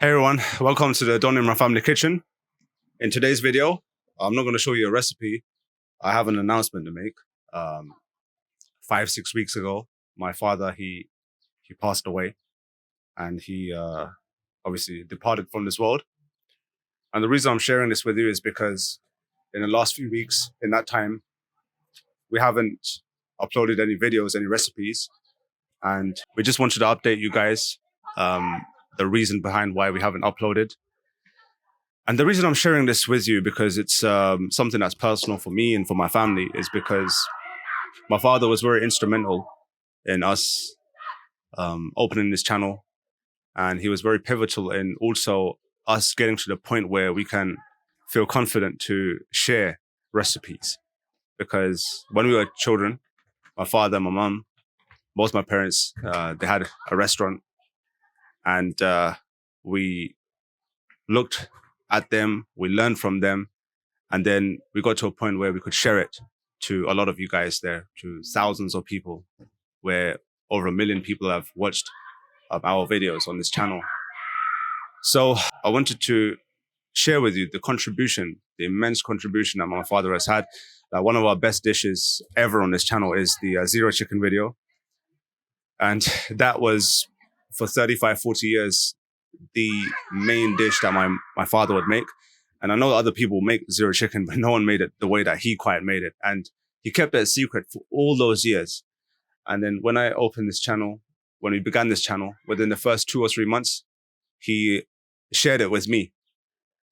Hey everyone, welcome to the Don Imran Family Kitchen. In today's video, I'm not going to show you a recipe. I have an announcement to make. 5-6 weeks ago, my father, he passed away and he obviously departed from this world. And the reason I'm sharing this with you is because in the last few weeks, in that time, we haven't uploaded any videos, any recipes. And we just wanted to update you guys the reason behind why we haven't uploaded. And the reason I'm sharing this with you, because it's something that's personal for me and for my family, is because my father was very instrumental in us opening this channel. And he was very pivotal in also us getting to the point where we can feel confident to share recipes. Because when we were children, my father, my mum, both my parents, they had a restaurant. And we looked at them, we learned from them, and then we got to a point where we could share it to a lot of you guys there, to thousands of people, where over 1 million people have watched our videos on this channel. So I wanted to share with you the contribution, the immense contribution that my father has had. One of our best dishes ever on this channel is the Jeera Chicken video. And that was, for 35, 40 years, the main dish that my father would make. And I know other people make Jeera Chicken, but no one made it the way that he quite made it. And he kept it a secret for all those years. And then when I opened this channel, when we began this channel, within the first 2 or 3 months, he shared it with me.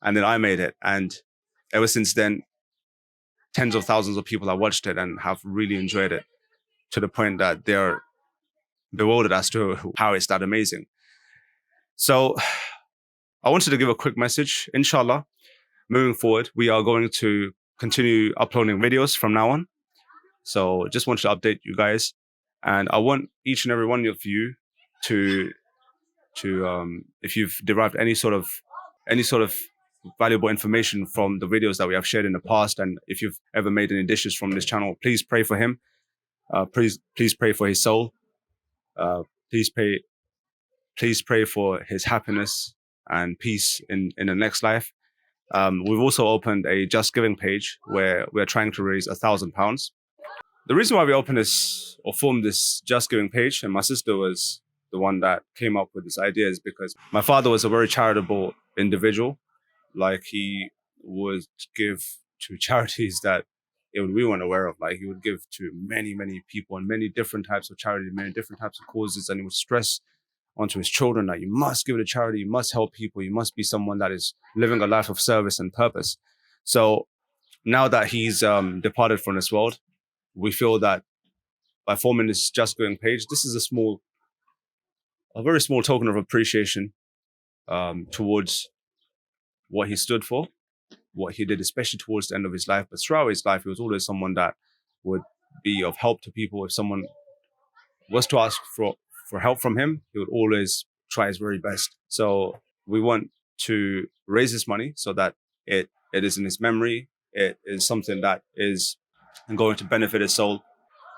And then I made it. And ever since then, tens of thousands of people have watched it and have really enjoyed it, to the point that they're bewildered as to how it's that amazing. So I wanted to give a quick message. Inshallah, moving forward, we are going to continue uploading videos from now on. So just wanted to update you guys. And I want each and every one of you to if you've derived any sort of valuable information from the videos that we have shared in the past, and if you've ever made any dishes from this channel, please pray for him. Please pray for his soul. Please pray for his happiness and peace in the next life. We've also opened a Just Giving page where we're trying to raise £1,000. The reason why we opened this or formed this Just Giving page, and my sister was the one that came up with this idea, is because my father was a very charitable individual. Like, he would give to charities that even we weren't aware of. Like, he would give to many, many people and many different types of charity, many different types of causes, and he would stress onto his children that you must give to charity, you must help people, you must be someone that is living a life of service and purpose. So now that he's departed from this world, we feel that by forming this Just Giving page, this is a very small token of appreciation towards what he stood for, what he did, especially towards the end of his life. But throughout his life, he was always someone that would be of help to people. If someone was to ask for help from him, he would always try his very best. So we want to raise this money so that it is in his memory. It is something that is going to benefit his soul.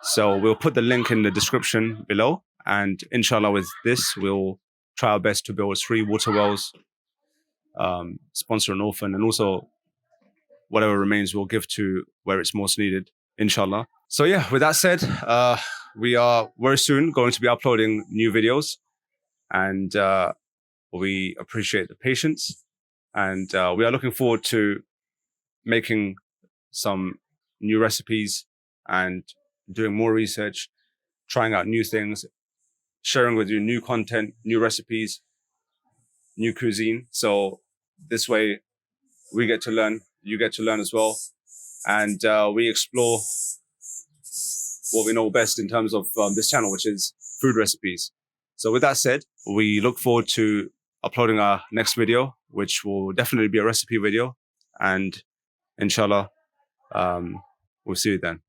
So we'll put the link in the description below. And inshallah, with this, we'll try our best to build 3 water wells, sponsor an orphan, and also whatever remains we'll give to where it's most needed, inshallah. So yeah, with that said, we are very soon going to be uploading new videos, and we appreciate the patience, and we are looking forward to making some new recipes and doing more research, trying out new things, sharing with you new content, new recipes, new cuisine. So this way we get to learn, you get to learn as well, and we explore what we know best in terms of this channel, which is food recipes. So with that said, we look forward to uploading our next video, which will definitely be a recipe video, and inshallah, we'll see you then.